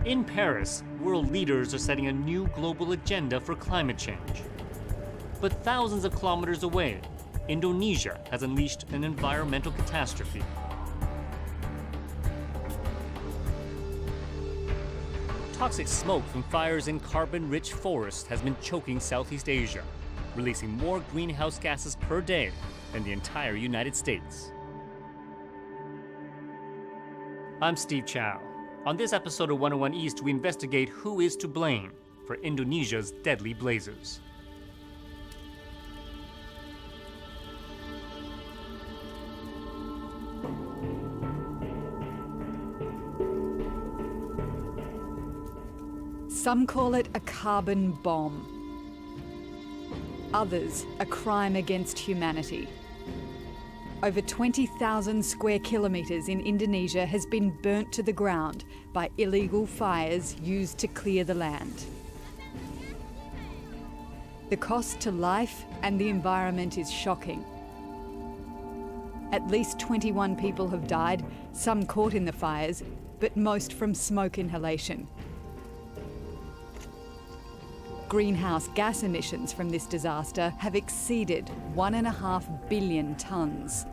In Paris, world leaders are setting a new global agenda for climate change. But thousands of kilometers away, Indonesia has unleashed an environmental catastrophe. Toxic smoke from fires in carbon-rich forests has been choking Southeast Asia, releasing more greenhouse gases per day than the entire United States. I'm Steve Chow. On this episode of 101 East, we investigate who is to blame for Indonesia's deadly blazes. Some call it a carbon bomb. Others, a crime against humanity. Over 20,000 square kilometres in Indonesia has been burnt to the ground by illegal fires used to clear the land. The cost to life and the environment is shocking. At least 21 people have died, some caught in the fires, but most from smoke inhalation. Greenhouse gas emissions from this disaster have exceeded 1.5 billion tonnes.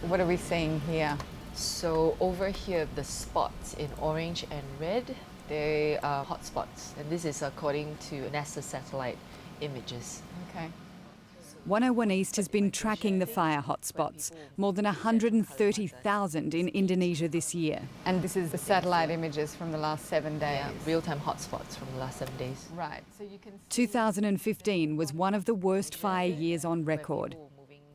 What are we seeing here? So over here, the spots in orange and red, they are hotspots. And this is according to NASA satellite images. Okay. 101 East has been tracking the fire hotspots, more than 130,000 in Indonesia this year. And this is the satellite images from the last 7 days. Yeah, real-time hotspots from the last 7 days. Right. So you can 2015 was one of the worst fire years on record.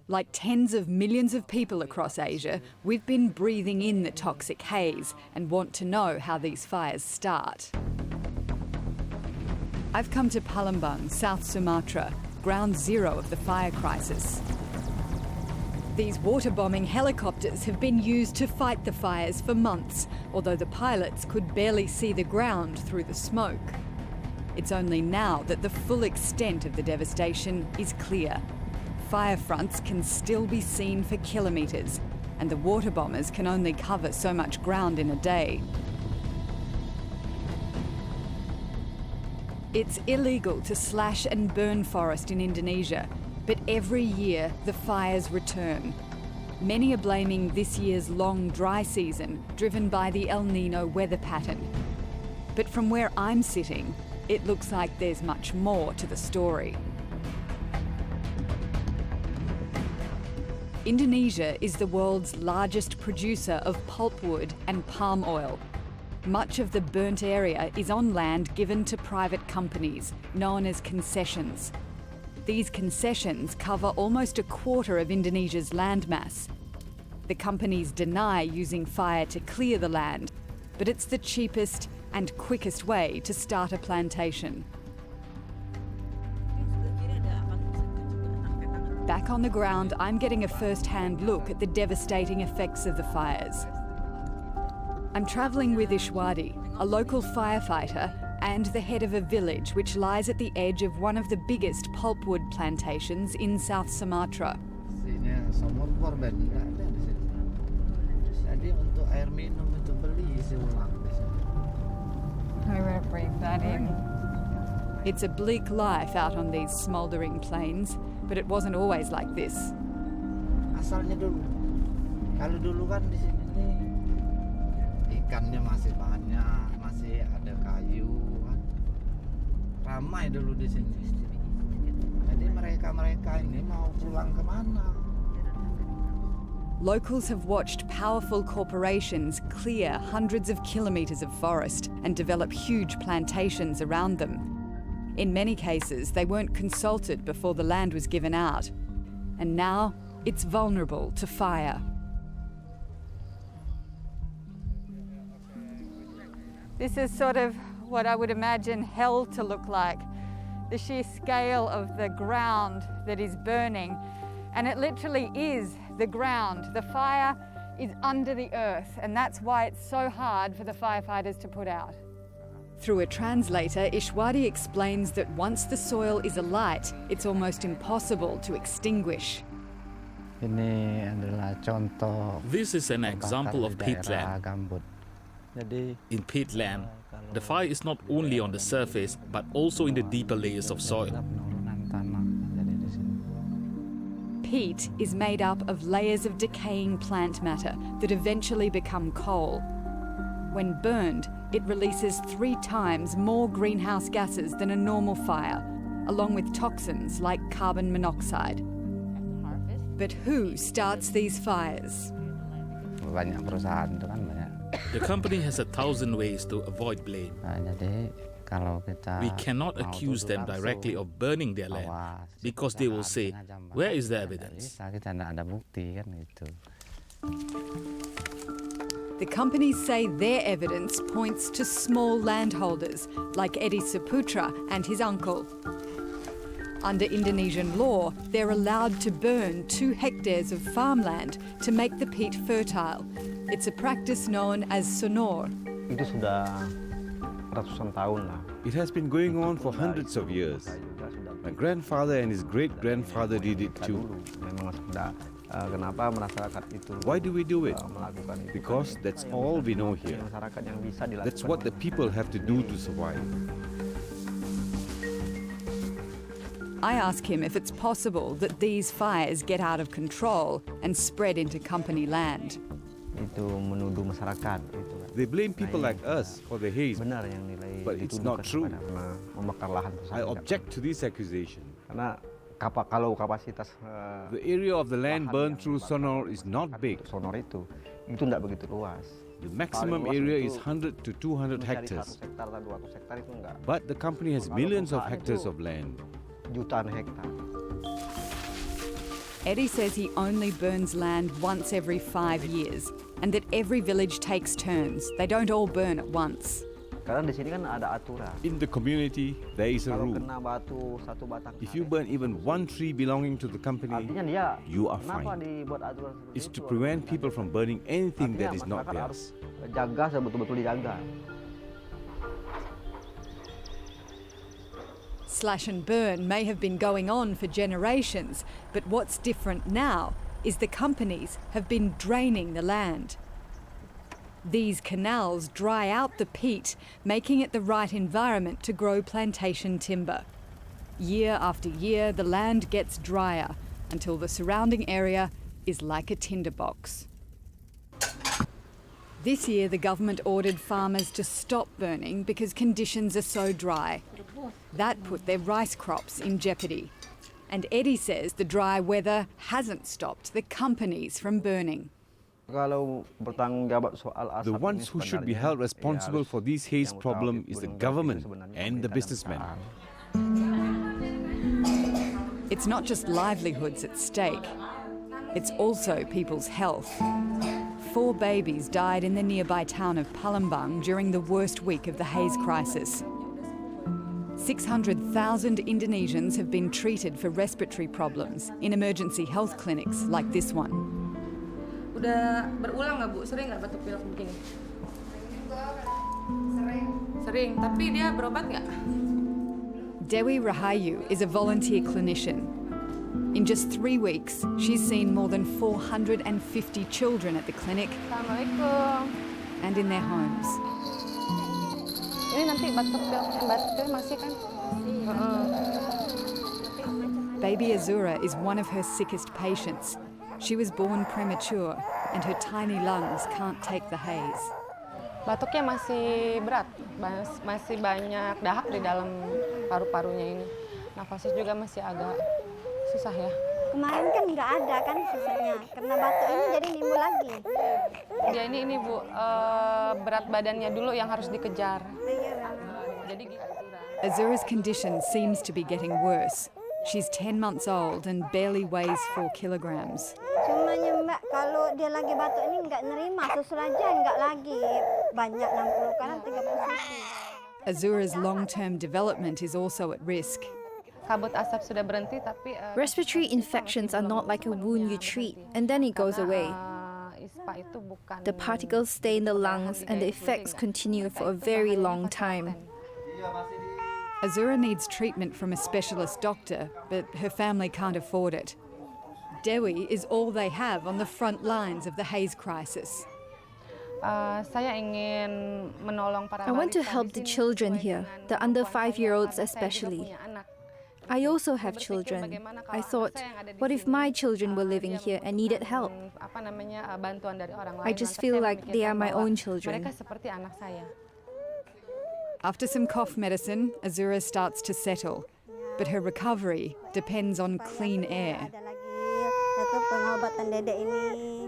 Like tens of millions of people across Asia, we've been breathing in the toxic haze and want to know how these fires start. I've come to Palembang, South Sumatra, ground zero of the fire crisis. These water-bombing helicopters have been used to fight the fires for months, although the pilots could barely see the ground through the smoke. It's only now that the full extent of the devastation is clear. Fire fronts can still be seen for kilometres, and the water bombers can only cover so much ground in a day. It's illegal to slash and burn forest in Indonesia, but every year the fires return. Many are blaming this year's long dry season, driven by the El Nino weather pattern. But from where I'm sitting, it looks like there's much more to the story. Indonesia is the world's largest producer of pulpwood and palm oil. Much of the burnt area is on land given to private companies, known as concessions. These concessions cover almost a quarter of Indonesia's landmass. The companies deny using fire to clear the land, but it's the cheapest and quickest way to start a plantation. Back on the ground, I'm getting a first-hand look at the devastating effects of the fires. I'm travelling with Ishwadi, a local firefighter and the head of a village which lies at the edge of one of the biggest pulpwood plantations in South Sumatra. I'm going to breathe that in. It's a bleak life out on these smouldering plains, but it wasn't always like this. Asalnya dulu. Kalau dulu kan di sini nih ikannya masih banyak, masih ada kayu. Ramai dulu di sini. Jadi mereka ini mau pulang ke mana? Locals have watched powerful corporations clear hundreds of kilometres of forest and develop huge plantations around them. In many cases, they weren't consulted before the land was given out. And now, it's vulnerable to fire. This is sort of what I would imagine hell to look like. The sheer scale of the ground that is burning. And it literally is the ground. The fire is under the earth, and that's why it's so hard for the firefighters to put out. Through a translator, Ishwadi explains that once the soil is alight, it's almost impossible to extinguish. This is an example of peatland. In peatland, the fire is not only on the surface but also in the deeper layers of soil. Peat is made up of layers of decaying plant matter that eventually become coal. When burned, it releases 3 times more greenhouse gases than a normal fire, along with toxins like carbon monoxide. But who starts these fires? The company has 1,000 ways to avoid blame. We cannot accuse them directly of burning their land because they will say, where is the evidence? The companies say their evidence points to small landholders like Edi Saputra and his uncle. Under Indonesian law, they're allowed to burn 2 hectares of farmland to make the peat fertile. It's a practice known as sonor. It has been going on for hundreds of years. My grandfather and his great-grandfather did it too. Why do we do it? Because that's all we know here. That's what the people have to do to survive. I ask him if it's possible that these fires get out of control and spread into company land. They blame people like us for the haze, but it's not true. I object to this accusation. The area of the land burned through sonor is not big. The maximum area is 100 to 200 hectares. But the company has millions of hectares of land. Eddie says he only burns land once every 5 years and that every village takes turns. They don't all burn at once. In the community, there is a rule. If you burn even 1 tree belonging to the company, you are fine. It's to prevent people from burning anything that is not theirs. Slash and burn may have been going on for generations, but what's different now is the companies have been draining the land. These canals dry out the peat, making it the right environment to grow plantation timber. Year after year, the land gets drier until the surrounding area is like a tinderbox. This year, the government ordered farmers to stop burning because conditions are so dry. That put their rice crops in jeopardy. And Eddie says the dry weather hasn't stopped the companies from burning. The ones who should be held responsible for this haze problem is the government and the businessmen. It's not just livelihoods at stake, it's also people's health. 4 babies died in the nearby town of Palembang during the worst week of the Haze crisis. 600,000 Indonesians have been treated for respiratory problems in emergency health clinics like this one. Udah berulang nggak Bu? Sering nggak batuk pilek begini? Sering, tapi dia berobat nggak? Dewi Rahayu is a volunteer clinician. In just 3 weeks, she's seen more than 450 children at the clinic and in their homes. Ini nanti batuk pilek masih kan? Baby Azura is one of her sickest patients. She was born premature and her tiny lungs can't take the haze. Batuknya masih berat, masih banyak dahak di dalam paru-parunya ini. Nafasnya juga masih agak susah ya. Kemarin kan nggak ada kan susahnya, karena batuk ini jadi nimbul lagi. Dia ini Bu, berat badannya dulu yang harus dikejar. Jadi Azura's condition seems to be getting worse. She's 10 months old and barely weighs 4 kilograms. Cumanya Mbak, kalau dia lagi batuk ini nggak nerima, susul aja nggak lagi banyak 60, kadang 30 cc. Azura's long-term development is also at risk. kabut asap sudah berhenti, tapi respiratory infections are not like a wound you treat and then it goes away. The particles stay in the lungs and the effects continue for a very long time. Azura needs treatment from a specialist doctor, but her family can't afford it. Dewi is all they have on the front lines of the Haze crisis. I want to help the children here, the under 5-year-olds especially. I also have children. I thought, what if my children were living here and needed help? I just feel like they are my own children. After some cough medicine, Azura starts to settle, but her recovery depends on clean air. Satu pengobatan dedek ini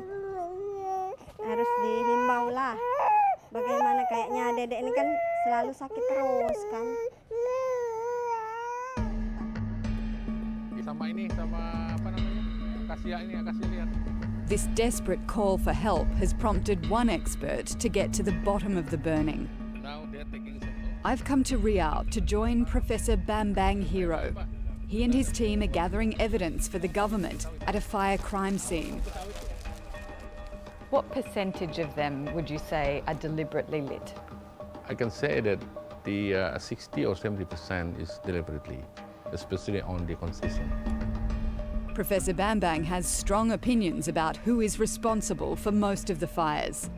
harus dihimbau lah. Bagaimana kayaknya dedek ini kan selalu sakit terus kan. Sama ini sama apa namanya? Akasia ini, akasia lihat. This desperate call for help has prompted one expert to get to the bottom of the burning. Now they're taking some. I've come to Riau to join Professor Bambang Hero. He and his team are gathering evidence for the government at a fire crime scene. What percentage of them would you say are deliberately lit? I can say that the 60 or 70% is deliberately, especially on the concession. Professor Bambang has strong opinions about who is responsible for most of the fires.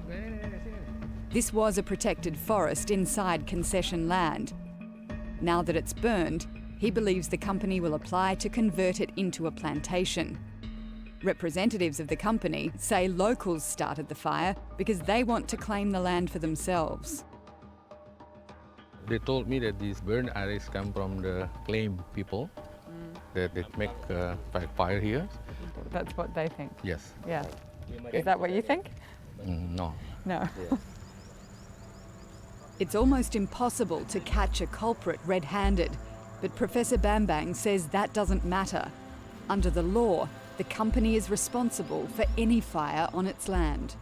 This was a protected forest inside concession land. Now that it's burned, he believes the company will apply to convert it into a plantation. Representatives of the company say locals started the fire because they want to claim the land for themselves. They told me that these burned areas come from the claim people, that they make fire here. That's what they think? Yes. Yeah. Is that what you think? No. No. It's almost impossible to catch a culprit red-handed, but Professor Bambang says that doesn't matter. Under the law, the company is responsible for any fire on its land.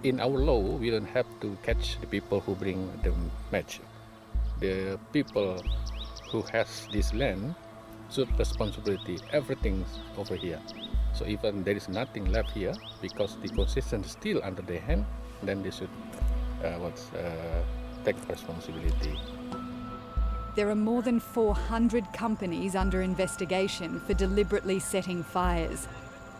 In our law, we don't have to catch the people who bring the match. The people who has this land should responsibility everything's over here. So even there is nothing left here because the concession is still under their hand, then they should take responsibility. There are more than 400 companies under investigation for deliberately setting fires.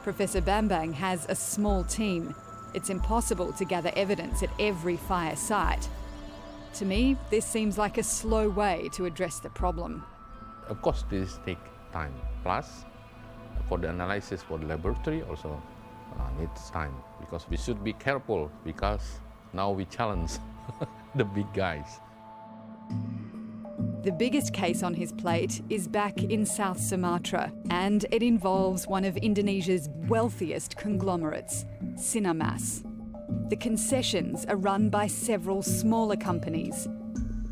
Professor Bambang has a small team. It's impossible to gather evidence at every fire site. To me, this seems like a slow way to address the problem. Of course, this takes time. Plus, for the analysis for the laboratory also needs time because we should be careful because now we challenge the big guys. The biggest case on his plate is back in South Sumatra, and it involves one of Indonesia's wealthiest conglomerates, Sinarmas. The concessions are run by several smaller companies.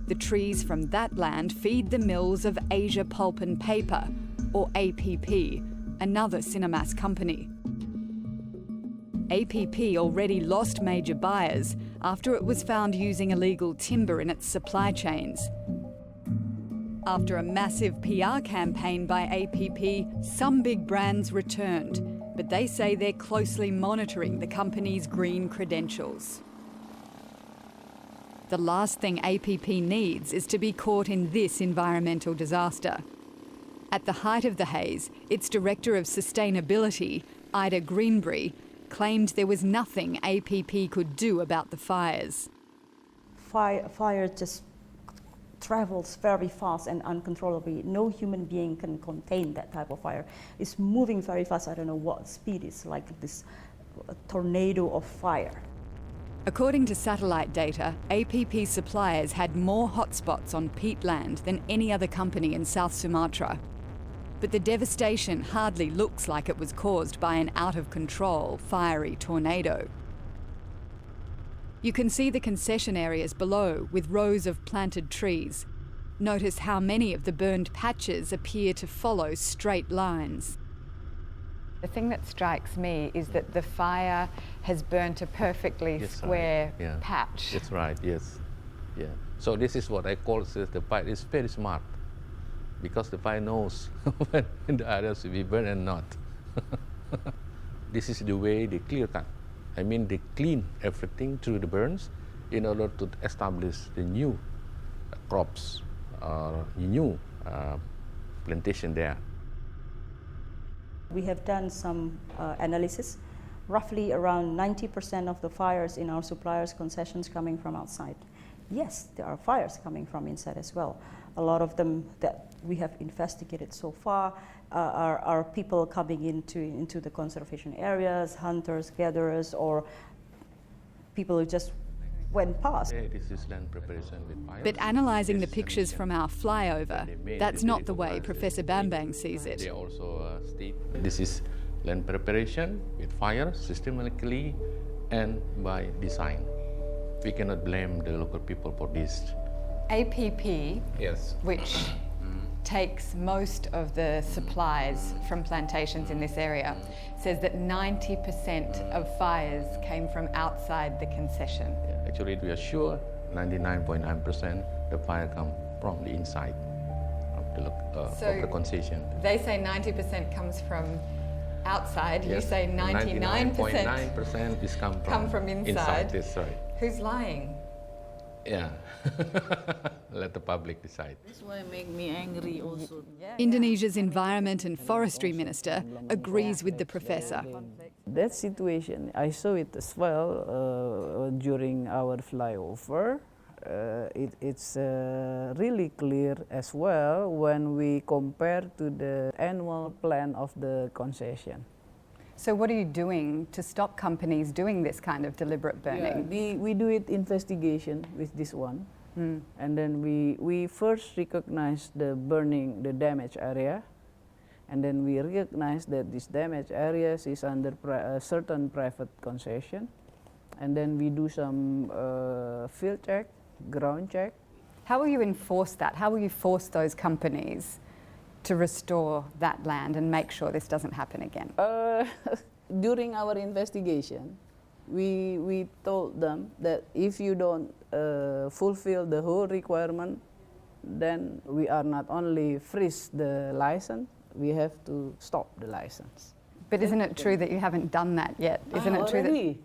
The trees from that land feed the mills of Asia Pulp and Paper, or APP, another Sinarmas company. APP already lost major buyers after it was found using illegal timber in its supply chains. After a massive PR campaign by APP, some big brands returned, but they say they're closely monitoring the company's green credentials. The last thing APP needs is to be caught in this environmental disaster. At the height of the haze, its Director of Sustainability, Ida Greenbury, claimed there was nothing APP could do about the fires. Fire just travels very fast and uncontrollably. No human being can contain that type of fire. It's moving very fast. I don't know what speed it's like, this tornado of fire. According to satellite data, APP suppliers had more hotspots on peatland than any other company in South Sumatra. But the devastation hardly looks like it was caused by an out-of-control, fiery tornado. You can see the concession areas below with rows of planted trees. Notice how many of the burned patches appear to follow straight lines. The thing that strikes me is that the fire has burnt a perfectly square patch. That's right, yes. Yeah. So this is what I call the fire is very smart because the fire knows when the areas will be burned and not. This is the way they clear cut. I mean, they clean everything through the burns in order to establish the new crops or new plantation there. We have done some analysis roughly around 90% of the fires in our suppliers' concessions coming from outside. Yes, there are fires coming from inside as well. A lot of them that we have investigated so far are people coming into the conservation areas, hunters, gatherers, or people who just went past. But analysing the pictures from our flyover, that's not the way Professor Bambang sees it. This is land preparation with fire systematically and by design. We cannot blame the local people for this. APP, yes, which takes most of the supplies from plantations in this area, says that 90% of fires came from outside the concession. Yeah, actually, we are sure 99.9% the fire come from the inside of the concession. They say 90% comes from outside. Yes, you say 99% is come from inside. That's right. Who's lying? Yeah. Let the public decide. That's why it makes me angry also. Indonesia's Environment and Forestry Minister agrees with the professor. That situation, I saw it as well during our flyover. It's really clear as well when we compare to the annual plan of the concession. So what are you doing to stop companies doing this kind of deliberate burning? Yeah, we do it investigation with this one. And then we first recognize the burning, the damaged area. And then we recognize that this damaged areas is under a certain private concession. And then we do some field check, ground check. How will you enforce that? How will you force those companies to restore that land and make sure this doesn't happen again? During our investigation, we told them that if you don't fulfill the whole requirement, then we are not only freeze the license, we have to stop the license. But isn't it true that you haven't done that yet? Isn't it true that...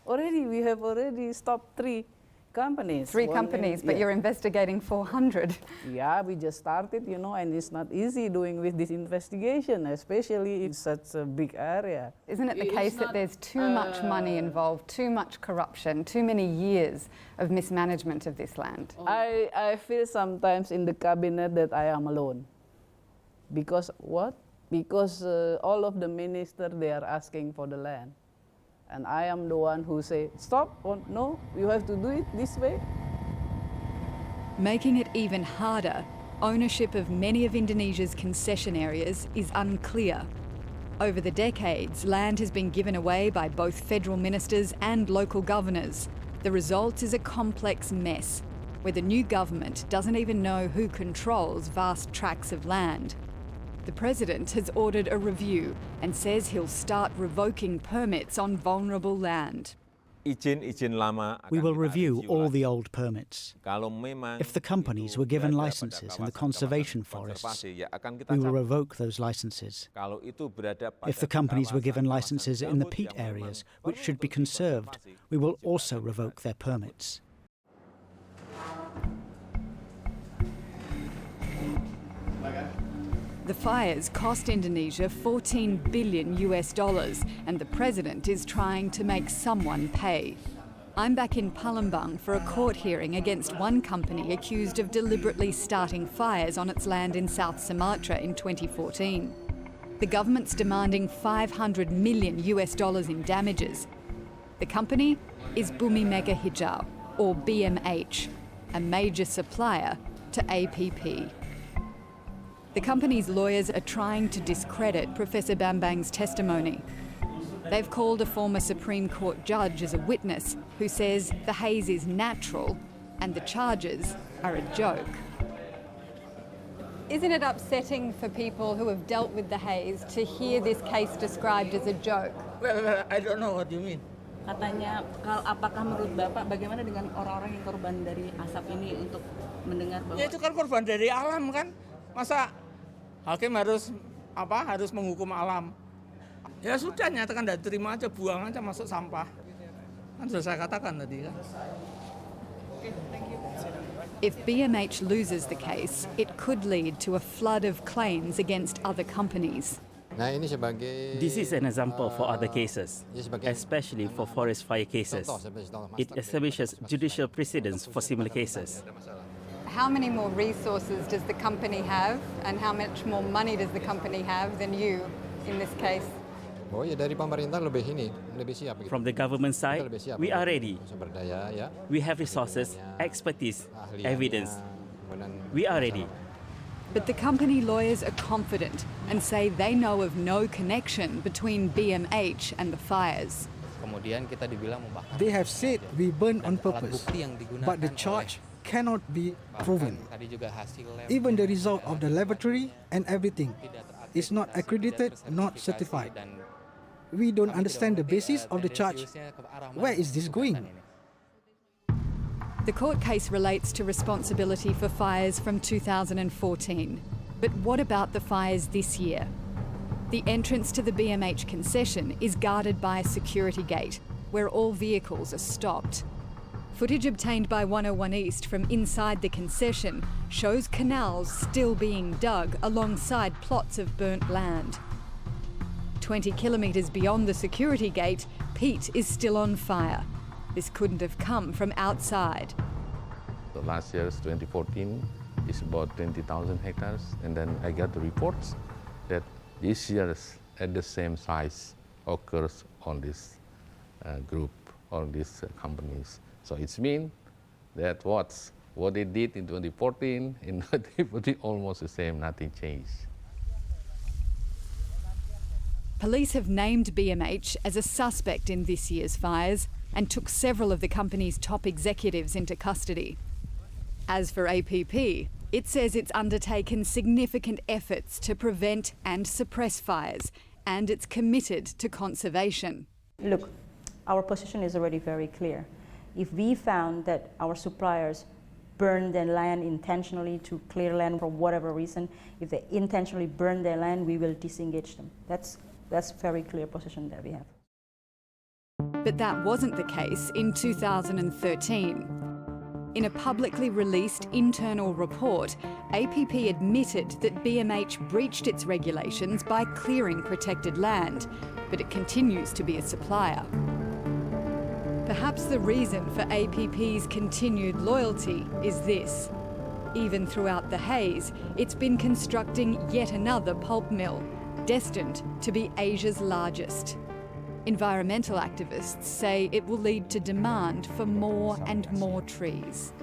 Already, we have already stopped 3 companies. 3 companies, but you're investigating 400. Yeah, we just started, you know, and it's not easy doing with this investigation, especially in such a big area. Isn't it the case that there's too much money involved, too much corruption, too many years of mismanagement of this land? I feel sometimes in the cabinet that I am alone. Because what? Because all of the ministers, they are asking for the land. And I am the one who say, stop, or no, you have to do it this way. Making it even harder, ownership of many of Indonesia's concession areas is unclear. Over the decades, land has been given away by both federal ministers and local governors. The result is a complex mess, where the new government doesn't even know who controls vast tracts of land. The President has ordered a review and says he'll start revoking permits on vulnerable land. We will review all the old permits. If the companies were given licenses in the conservation forests, we will revoke those licenses. If the companies were given licenses in the peat areas, which should be conserved, we will also revoke their permits. The fires cost Indonesia $14 billion, and the President is trying to make someone pay. I'm back in Palembang for a court hearing against one company accused of deliberately starting fires on its land in South Sumatra in 2014. The government's demanding $500 million in damages. The company is Bumi Mega Hijau, or BMH, a major supplier to APP. The company's lawyers are trying to discredit Professor Bambang's testimony. They've called a former Supreme Court judge as a witness who says the haze is natural and the charges are a joke. Isn't it upsetting for people who have dealt with the haze to hear this case described as a joke? Well, I don't know what you mean. Katanya, apakah menurut Bapak bagaimana dengan orang-orang yang korban dari asap ini untuk mendengar bahwa... Ya itu kan korban dari alam kan, masa hakim harus menghukum alam. Ya sudah, nyatakan tidak terima aja, buang aja masuk sampah. Kan sudah saya katakan tadi kan. If BMH loses the case, it could lead to a flood of claims against other companies. This is an example for other cases, especially for forest fire cases. It establishes judicial precedents for similar cases. How many more resources does the company have, and how much more money does the company have than you in this case? From the government side, we are ready. We have resources, expertise, evidence. We are ready. But the company lawyers are confident and say they know of no connection between BMH and the fires. They have said we burned on purpose, but the charge cannot be proven. Even the result of the laboratory and everything is not accredited, not certified. We don't understand the basis of the charge. Where is this going? The court case relates to responsibility for fires from 2014. But what about the fires this year? The entrance to the BMH concession is guarded by a security gate, where all vehicles are stopped. Footage obtained by 101 East from inside the concession shows canals still being dug alongside plots of burnt land. 20 kilometres beyond the security gate, peat is still on fire. This couldn't have come from outside. So last year's 2014 is about 20,000 hectares, and then I got the reports that this year's at the same size occurs on this group or these companies. So it's mean that what they did in 2014, in 2014, almost the same, nothing changed. Police have named BMH as a suspect in this year's fires and took several of the company's top executives into custody. As for APP, it says it's undertaken significant efforts to prevent and suppress fires, and it's committed to conservation. Look, our position is already very clear. If we found that our suppliers burn their land intentionally to clear land for whatever reason, if they intentionally burn their land, we will disengage them. That's a very clear position that we have. But that wasn't the case in 2013. In a publicly released internal report, APP admitted that BMH breached its regulations by clearing protected land, but it continues to be a supplier. Perhaps the reason for APP's continued loyalty is this. Even throughout the Haze, it's been constructing yet another pulp mill, destined to be Asia's largest. Environmental activists say it will lead to demand for more and more trees.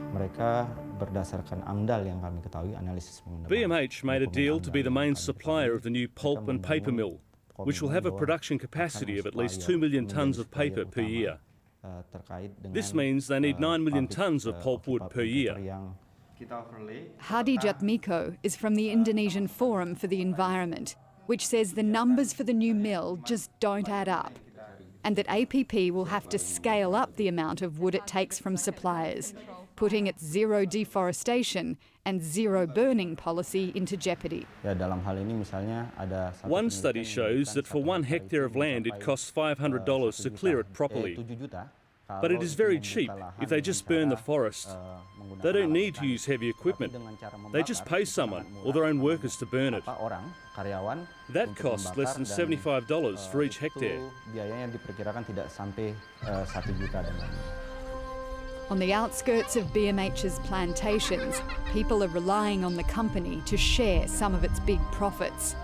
BMH made a deal to be the main supplier of the new pulp and paper mill, which will have a production capacity of at least 2 million tonnes of paper per year. This means they need 9 million tonnes of pulpwood per year. Hadi Jatmiko is from the Indonesian Forum for the Environment, which says the numbers for the new mill just don't add up, and that APP will have to scale up the amount of wood it takes from suppliers, putting its zero deforestation and zero burning policy into jeopardy. One study shows that for 1 hectare of land it costs $500 to clear it properly. But it is very cheap if they just burn the forest. They don't need to use heavy equipment. They just pay someone or their own workers to burn it. That costs less than $75 for each hectare. On the outskirts of BMH's plantations, people are relying on the company to share some of its big profits.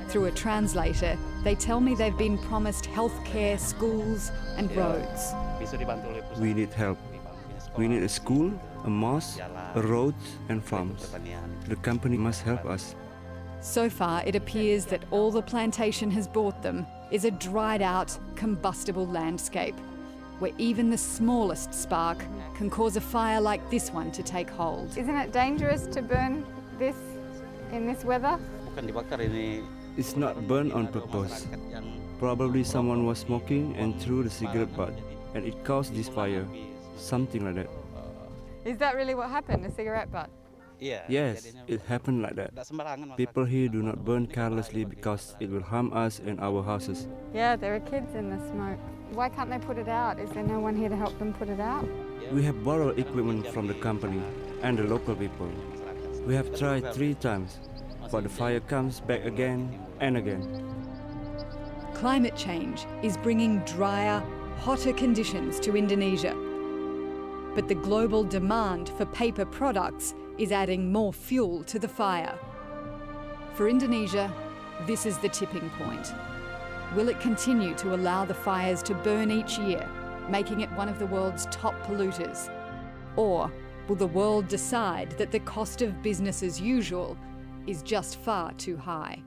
Through a translator, they tell me they've been promised healthcare, schools and roads. We need help. We need a school, a mosque, a road and farms. The company must help us. So far, it appears that all the plantation has brought them is a dried out, combustible landscape, where even the smallest spark can cause a fire like this one to take hold. Isn't it dangerous to burn this in this weather? It's not burned on purpose. Probably someone was smoking and threw the cigarette butt, and it caused this fire. Something like that. Is that really what happened, a cigarette butt? Yes, it happened like that. People here do not burn carelessly because it will harm us and our houses. Yeah, there are kids in the smoke. Why can't they put it out? Is there no one here to help them put it out? We have borrowed equipment from the company and the local people. We have tried 3 times, but the fire comes back again and again. Climate change is bringing drier, hotter conditions to Indonesia. But the global demand for paper products is adding more fuel to the fire. For Indonesia, this is the tipping point. Will it continue to allow the fires to burn each year, making it one of the world's top polluters? Or will the world decide that the cost of business as usual is just far too high?